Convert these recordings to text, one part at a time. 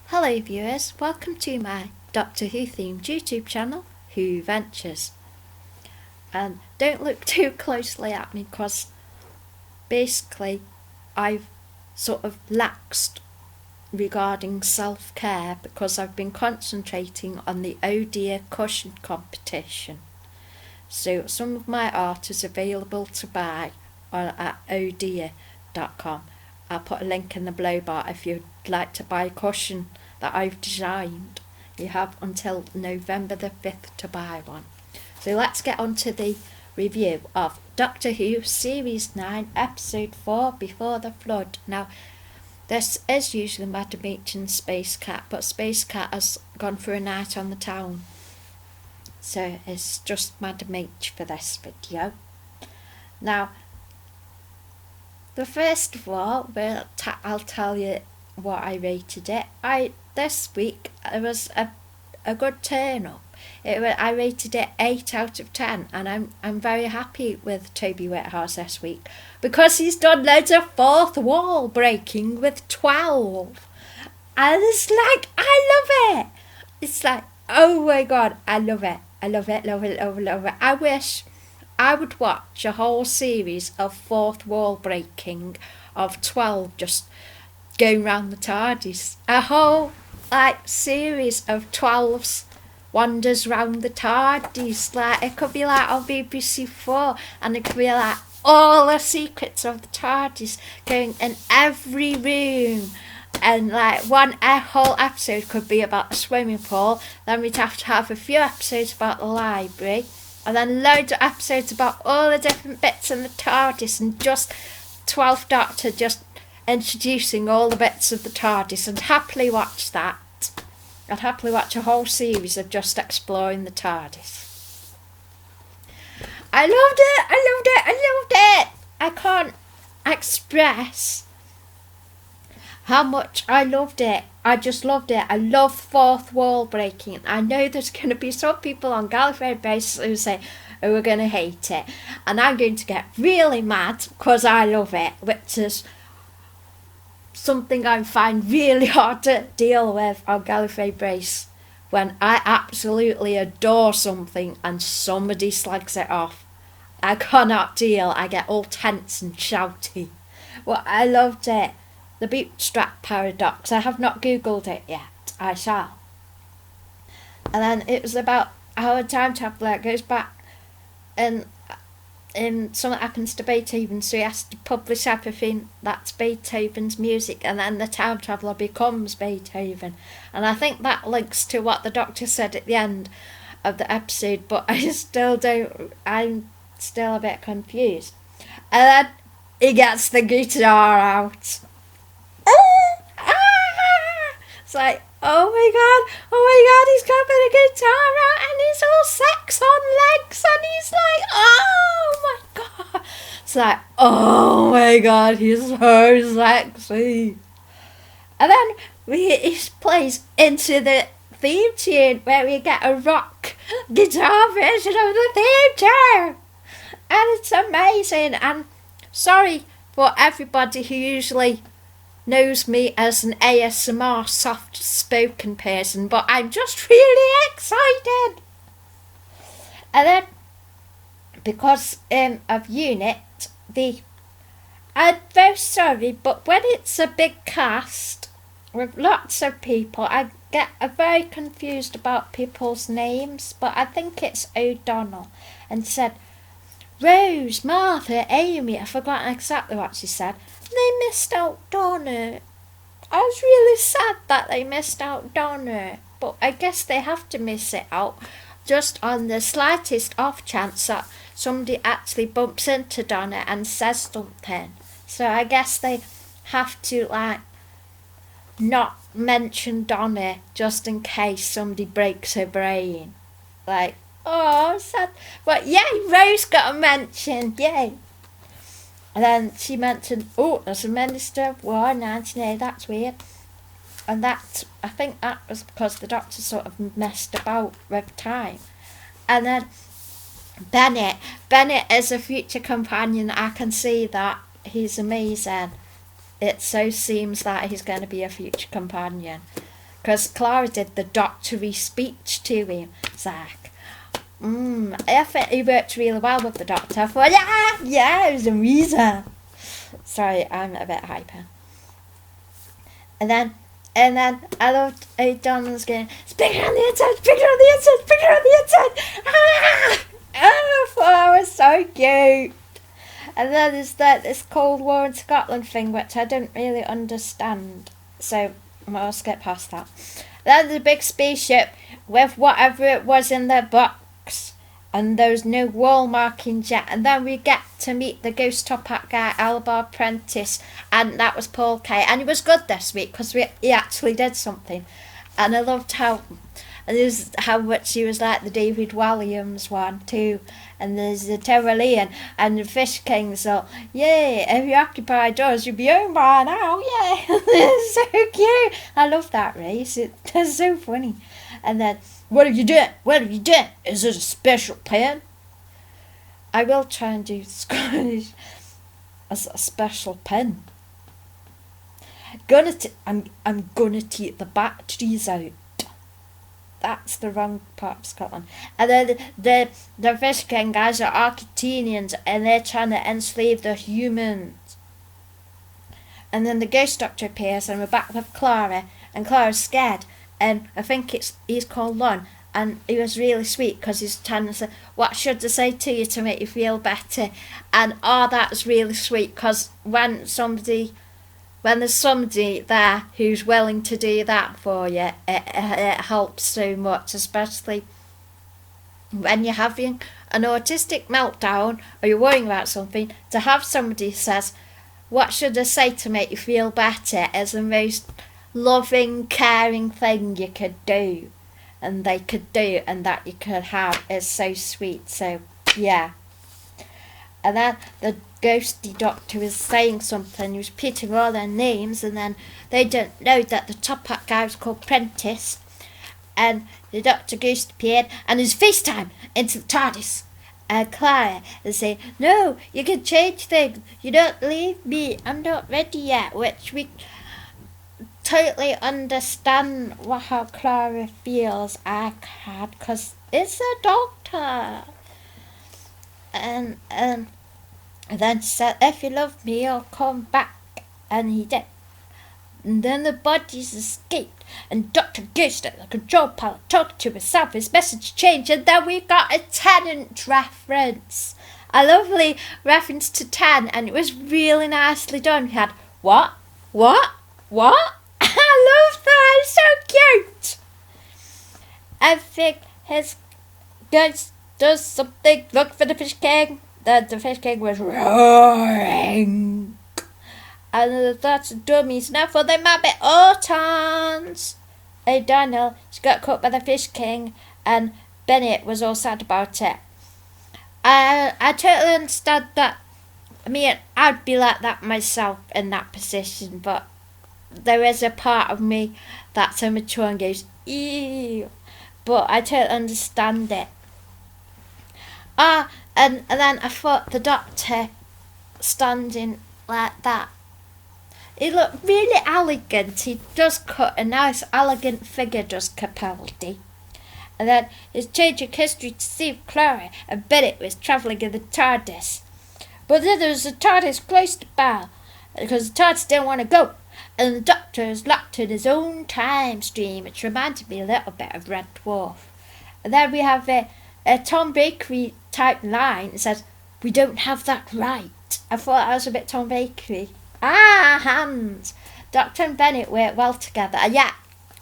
Hello viewers, welcome to my Doctor Who themed YouTube channel, Who Ventures. And don't look too closely at me because basically I've sort of laxed regarding self-care because I've been concentrating on the Oh Dear cushion competition. So some of my art is available to buy at ohdear.com. I'll put a link in the below bar if you'd like to buy a cushion that I've designed. You have until November the 5th to buy one. So let's get on to the review of Doctor Who Series 9 Episode 4 Before the Flood. Now, this is usually Madam H and Space Cat, but Space Cat has gone for a night on the town. So it's just Madam H for this video. Now, first of all, I'll tell you what I rated it. This week it was a good turn up. I rated it 8 out of 10, and I'm very happy with Toby Whithouse this week because he's done loads of fourth wall breaking with 12, and it's like I love it. It's like, oh my god, I love it. I love it. I wish I would watch a whole series of fourth wall breaking of 12 just going round the TARDIS. A whole series of 12's wanders round the TARDIS. It could be on BBC4, and it could be all the secrets of the TARDIS going in every room. And a whole episode could be about the swimming pool. Then we'd have to have a few episodes about the library. And then loads of episodes about all the different bits in the TARDIS, and just 12th Doctor just introducing all the bits of the TARDIS, and happily watch that. I'd happily watch a whole series of just exploring the TARDIS. I loved it! I can't express how much I loved it. I just loved it. I love fourth wall breaking. I know there's going to be some people on Gallifrey Base who say, oh, we're going to hate it. And I'm going to get really mad because I love it, which is something I find really hard to deal with on Gallifrey Base, when I absolutely adore something and somebody slags it off. I cannot deal. I get all tense and shouty. Well, I loved it. The bootstrap paradox. I have not googled it yet. I shall. And then it was about how a time traveller goes back and something happens to Beethoven, so he has to publish everything that's Beethoven's music, and then the time traveller becomes Beethoven. And I think that links to what the Doctor said at the end of the episode, but I'm still a bit confused. And then he gets the guitar out. It's like, oh my god, he's got a guitar out and he's all sex on legs, and he's like, oh my god. It's like, oh my god, he's so sexy. And then he plays into the theme tune where we get a rock guitar version of the theme tune. And it's amazing. And sorry for everybody who usually knows me as an ASMR soft-spoken person, but I'm just really excited. And then, because of Unit, I'm very sorry, but when it's a big cast with lots of people, I get very confused about people's names, but I think it's O'Donnell, and said, Rose, Martha, Amy, I've forgotten exactly what she said. They missed out Donna. I was really sad that they missed out Donna, but I guess they have to miss it out just on the slightest off chance that somebody actually bumps into Donna and says something. So I guess they have to not mention Donna just in case somebody breaks her brain. Oh, sad. But yay, Rose got a mention, yay. And then she mentioned, oh, there's a Minister of War, 1980, that's weird. And I think that was because the Doctor sort of messed about with time. And then Bennett is a future companion. I can see that. He's amazing. It so seems that he's going to be a future companion. because Clara did the doctory speech to him. It's like, I think he worked really well with the doctor. I thought, yeah, it was amazing. Sorry, I'm a bit hyper. And then I loved how Don was going, speaker on the inside, speaker on the inside, speaker on the inside. I thought it was so cute. And then there's this Cold War in Scotland thing, which I don't really understand. So I'll skip past that. Then there's a big spaceship with whatever it was in the box. And there was no wall markings yet. And then we get to meet the ghost top hat guy, Albar Prentice. And that was Paul Kay. And he was good this week because he actually did something. And I loved how much he was like the David Williams one too. And there's the Tyrolean and the Fish King. So, yay, if you occupy doors, you'll be home by now. Yeah, it's so cute. I love that race. It's so funny. And then, what have you done? What have you done? Is it a special pen? I will try and do Scottish as a special pen. I'm gonna take the batteries out. That's the wrong part of Scotland. And then the Fish King guys are Arcturians and they're trying to enslave the humans. And then the ghost doctor appears and we're back with Clara, and Clara's scared. And I think he's called Lon, and he was really sweet because he's trying to say, what should I say to you to make you feel better? And that's really sweet because when there's somebody there who's willing to do that for you, it helps so much, especially when you're having an autistic meltdown or you're worrying about something. To have somebody who says, what should I say to make you feel better, is the most loving, caring thing you could do, and they could do, and that you could have, is so sweet. So yeah. And then the ghosty doctor was saying something, he was repeating all their names, and then they didn't know that the top hat guy was called Prentice, and the Dr. Ghost appeared and his FaceTime into the TARDIS. And Clara is saying, no, you can change things, you don't leave me, I'm not ready yet, which we totally understand how Clara feels. I can't, because it's a doctor. And then she said, if you love me, I'll come back. And he did. And then the bodies escaped, and Dr. Ghost at the control panel talked to himself, his message changed, and then we got a Tenant reference. A lovely reference to Ten, and it was really nicely done. We had, what? I love that, it's so cute. I think his ghost does something. Look for the Fish King. The Fish King was roaring. And that's dummies. Now for the Mabbit Autons. Hey Daniel, she got caught by the Fish King, and Bennett was all sad about it. I totally understand that. I mean, I'd be like that myself in that position, but there is a part of me that's immature and goes, ew. But I totally understand it. And then I thought the doctor standing like that, he looked really elegant. He does cut a nice elegant figure, does Capaldi. And then his change of history to save Clara, and Bennett was travelling in the TARDIS. But then there was a TARDIS close to Belle, because the TARDIS didn't want to go. And the Doctor is locked in his own time stream, which reminded me a little bit of Red Dwarf. And then we have a Tom Bakery type line that says, we don't have that right. I thought that was a bit Tom Bakery. Hands. Doctor and Bennett work well together. Yeah,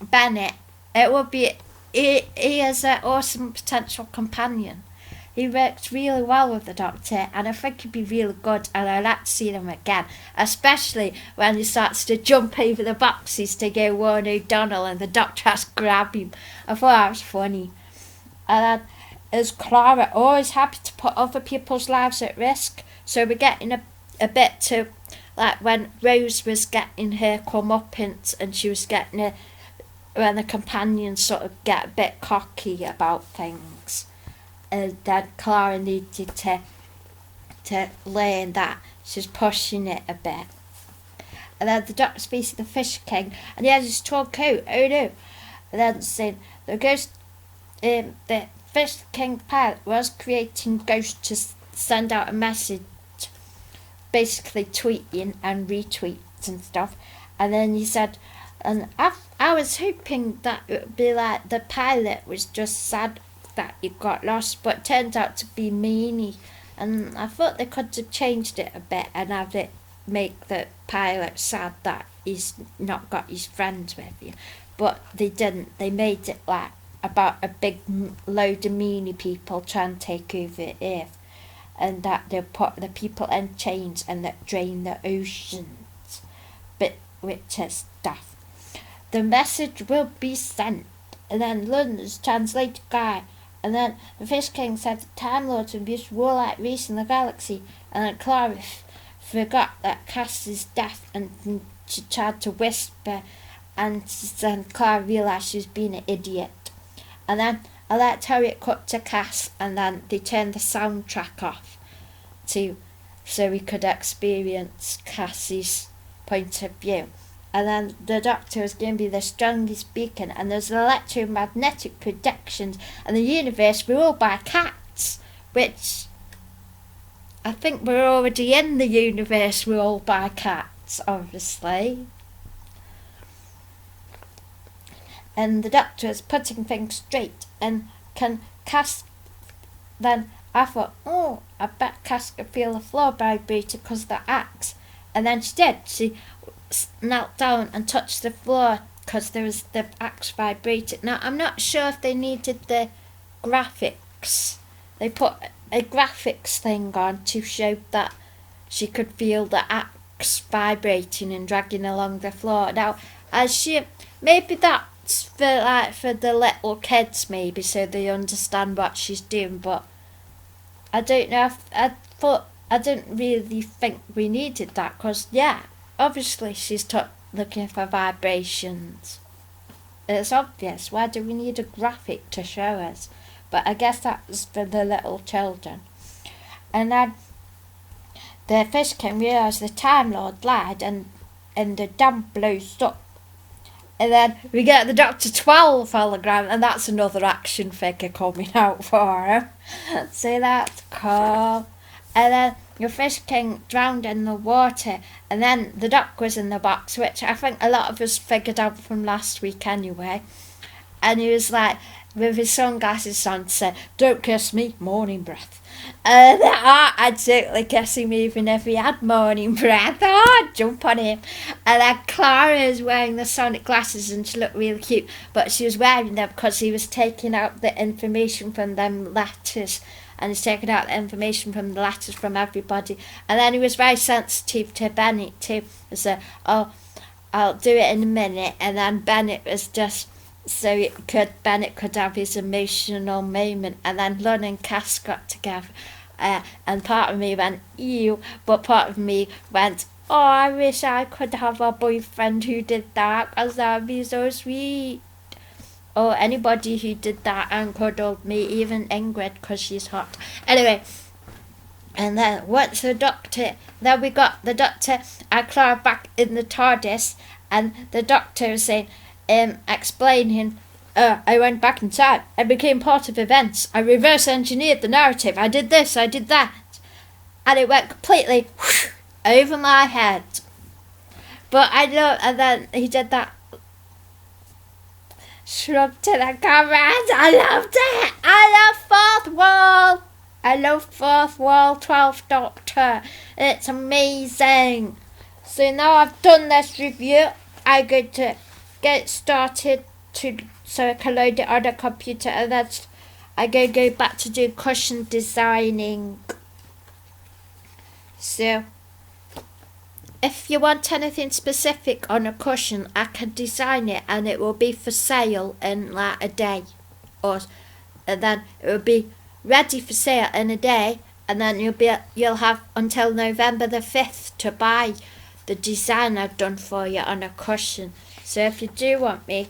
Bennett. It would be, he is an awesome potential companion. He works really well with the Doctor, and I think he'd be really good, and I'd like to see them again, especially when he starts to jump over the boxes to go Warren O'Donnell and the Doctor has to grab him. I thought that was funny. And then is Clara always happy to put other people's lives at risk? So we're getting a bit to, like when Rose was getting her comeuppance, and she was getting her, when the companions sort of get a bit cocky about things. Then Clara needed to learn that she's pushing it a bit. And then the doctor speaks to the Fish King, and he has his torn coat. Oh no! And then saying the ghost, the Fish King pilot was creating ghosts to send out a message, basically tweeting and retweets and stuff. And then he said, and I was hoping that it would be like the pilot was just sad that he got lost, but it turned out to be meanie. And I thought they could have changed it a bit and have it make the pilot sad that he's not got his friends with him. But they didn't. They made it like about a big load of meanie people trying to take over Earth, and that they put the people in chains and that drain the oceans, but which is stuff. The message will be sent, and then London's translated guy, and then the Fish King said the Time Lords would use warlike race in the galaxy, and then Clara forgot that Cass's death, and she tried to whisper, and then Clara realised she was being an idiot. And then I let Harriet cut to Cass, and then they turned the soundtrack off so we could experience Cass's point of view. And then the Doctor was going to be the strongest beacon, and there's electromagnetic projections, and the universe ruled by cats, which I think we're already in the universe ruled by cats, obviously. And the Doctor is putting things straight, and can Cass, then I thought, oh, I bet Cass could feel the floor vibrated because of the axe. And then she did. She knelt down and touched the floor because there was the axe vibrated. Now, I'm not sure if they needed the graphics. They put a graphics thing on to show that she could feel the axe vibrating and dragging along the floor. Now, maybe that's for the little kids, maybe, so they understand what she's doing, but I don't know if I didn't really think we needed that, because yeah, obviously she's looking for vibrations. It's obvious. Why do we need a graphic to show us? But I guess that's for the little children. And then the Fish King realised the Time Lord lied, and the dam blows up. And then we get the Doctor 12 hologram, and that's another action figure coming out for him. So that's cool. And then the Fish King drowned in the water, and then the Doc was in the box, which I think a lot of us figured out from last week anyway. And he was like, with his sunglasses on, said, "Don't kiss me, morning breath." And I'd certainly kiss him even if he had morning breath. I'd jump on him. And then Clara is wearing the sonic glasses, and she looked really cute, but she was wearing them because he was taking out the information from them letters, and he's taking out the information from the letters from everybody. And then he was very sensitive to Bennett too. He said, "Oh, I'll do it in a minute." And then Bennett was just so Bennett could have his emotional moment. And then Lon and Cass got together, and part of me went ew, but part of me went, oh, I wish I could have a boyfriend who did that, because that would be so sweet. Or anybody who did that and cuddled me, even Ingrid, because she's hot. Anyway, and then once the Doctor, then we got the Doctor and Clara back in the TARDIS, and the Doctor was saying, explaining, I went back in time, I became part of events, I reverse engineered the narrative, I did this, I did that, and it went completely whoosh, over my head. But I know, and then he did that shrug to the camera, and I loved it. I love Fourth Wall. I love Fourth Wall 12th Doctor. It's amazing. So now I've done this review, I'm going to get started so I can load it on a computer, and then I'm going to go back to do cushion designing. So if you want anything specific on a cushion, I can design it, and it will be for sale in like a day, and then it will be ready for sale in a day, and then you'll have until November the 5th to buy the design I've done for you on a cushion. So if you do want me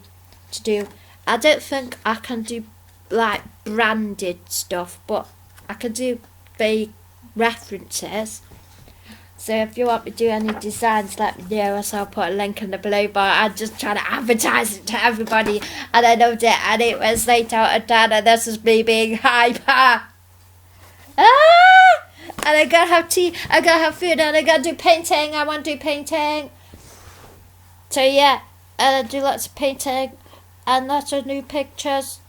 to do, I don't think I can do like branded stuff, but I can do vague references. So if you want me to do any designs, let me know, so I'll put a link in the below bar. I'm just trying to advertise it to everybody, and I loved it, and it was 8 out of 10, and this is me being hyper. Ah! And I gotta have tea, I gotta have food, and I gotta do painting. I want to do painting. So yeah, and I do lots of painting, and lots of new pictures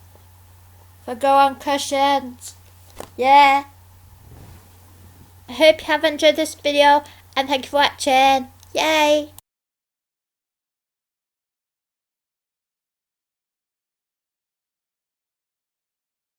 for Go On Cushions. Yeah. I hope you have enjoyed this video, and thank you for watching. Yay!